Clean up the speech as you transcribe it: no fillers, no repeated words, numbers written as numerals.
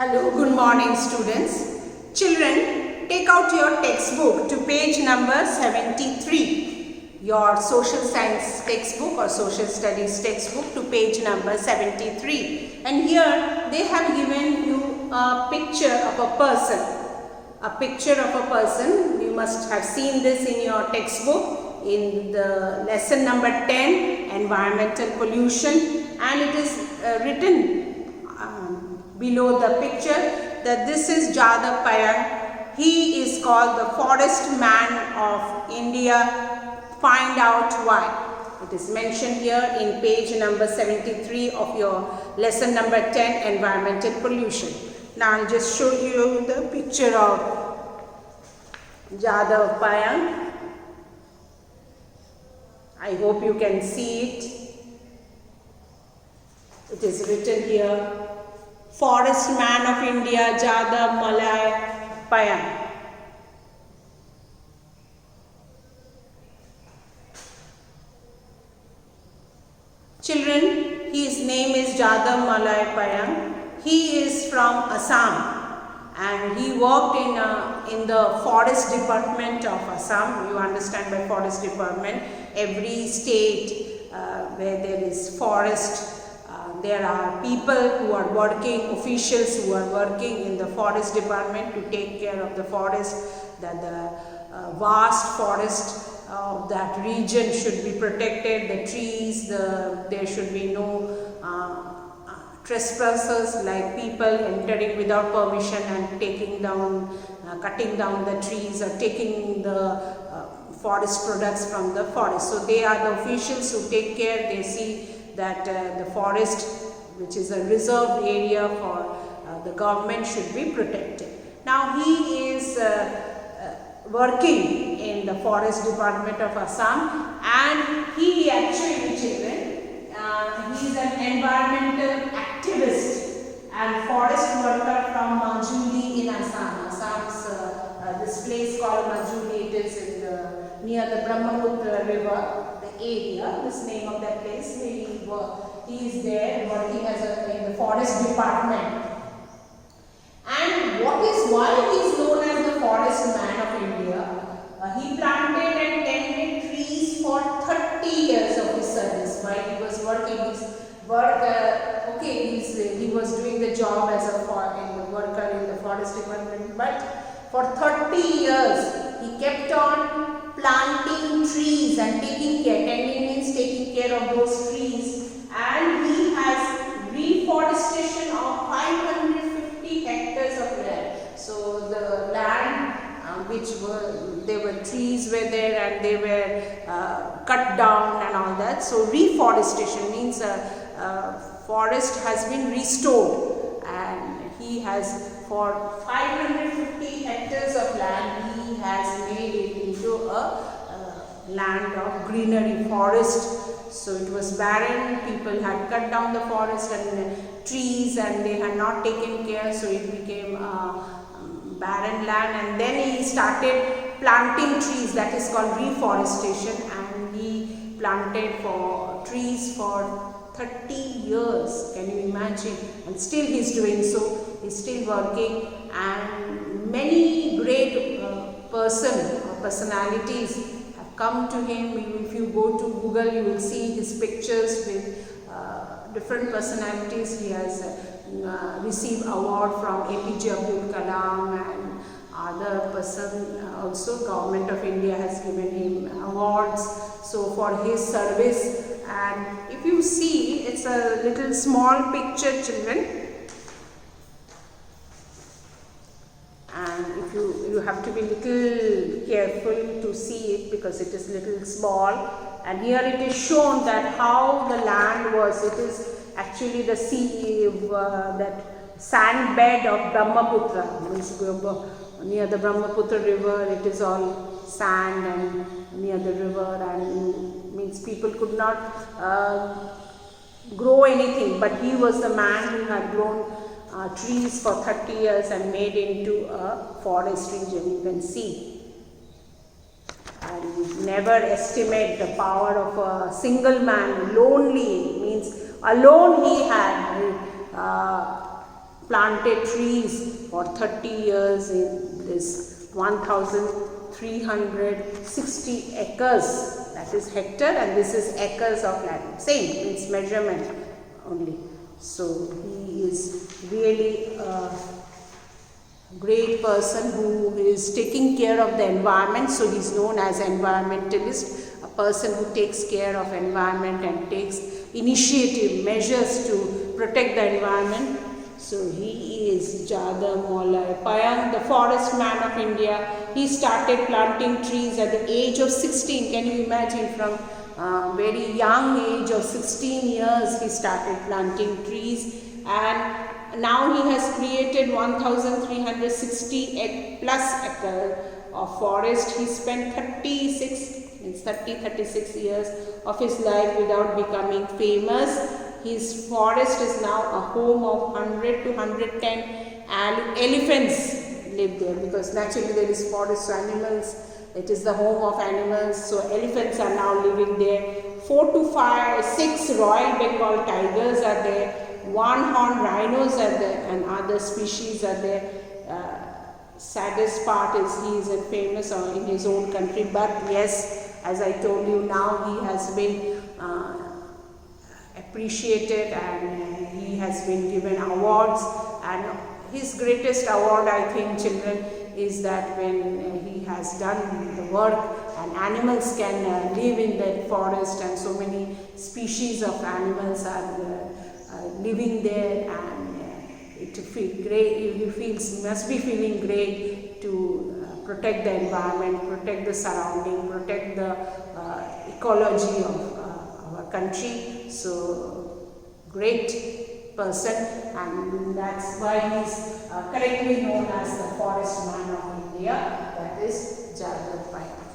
Hello, good morning students. Children, take out your textbook to page number 73. Your social science textbook or social studies textbook to page number 73. And here they have given you a picture of a person. A picture of a person. You must have seen this in your textbook in the lesson number 10, environmental pollution, and it is written below the picture that this is Jadav Payang. He is called the forest man of India. Find out why. It is mentioned here in page number 73 of your lesson number 10, environmental pollution. Now I'll just show you the picture of Jadav Payang. I hope you can see it. It is written here, Forest Man of India, Jadav Malai Payang. Children, his name is Jadav Malai Payang. He is from Assam and he worked in the forest department of Assam. You understand by forest department, every state where there is forest, there are people who are working, officials who are working in the forest department to take care of the forest, that the vast forest of that region should be protected, the trees, there should be no trespassers like people entering without permission and taking down, cutting down the trees or taking the forest products from the forest. So they are the officials who take care, they see that the forest, which is a reserved area for the government, should be protected. Now he is working in the forest department of Assam, and he actually, children, he is an environmental activist and forest worker from Majuli in Assam. Assam's this place called Majuli, it is in near the Brahmaputra river. Area, this name of that place, he is there working as in the forest department. And why he is known as the forest man of India? He planted and tended trees for 30 years of his service while he was working his work. He was doing the job as a worker in the forest department, but for 30 years he kept on planting trees and taking care. Tending means taking care of those trees, and he has reforestation of 550 hectares of land. So the land there were trees were there and they were cut down and all that. So reforestation means forest has been restored, and he has, for 550 hectares of land, he has made it into a land of greenery, forest. So it was barren, people had cut down the forest and trees and they had not taken care, so it became a barren land, and then he started planting trees, that is called reforestation, and he planted for trees for 30 years, can you imagine? And still he is doing so, he is still working, and many great personalities have come to him. If you go to Google, you will see his pictures with different personalities. He has received award from APJ Abdul Kalam and other person. Also government of India has given him awards so for his service. And if you see, it's a little small picture, children, and if you have to be little careful to see it because it is little small. And here it is shown that how the land was. It is actually the sea, that sand bed of Brahmaputra, means near the Brahmaputra river. It is all sand and near the river, and means people could not grow anything, but he was the man who had grown trees for 30 years and made into a forest region. You can see, and never estimate the power of a single man. Lonely means alone he had planted trees for 30 years in this 1,360 acres. That is hectare, and this is acres of land. Same, it's measurement only. So he is really a great person who is taking care of the environment. So he is known as environmentalist, a person who takes care of environment and takes initiative measures to protect the environment. So he is Jadhav Mollai Payam, the forest man of India. He started planting trees at the age of 16. Can you imagine, from very young age of 16 years he started planting trees, and now he has created 1,360 plus acre of forest. He spent 36 years of his life without becoming famous. His forest is now a home of 100 to 110 elephants live there, because naturally there is forest animals. It is the home of animals, so elephants are now living there. 4 to 6 Royal Bengal tigers are there, one-horned rhinos are there, and other species are there. Saddest part is he isn't famous in his own country, but yes, as I told you, now he has been appreciated and he has been given awards. And his greatest award, I think, children, is that when he has done the work and animals can live in the forest, and so many species of animals are living there, and it feels great. He must be feeling great to protect the environment, protect the surrounding, protect the ecology of our country. So great person, and that's why he's correctly known as the forest man of India, that is Jadhav Payam.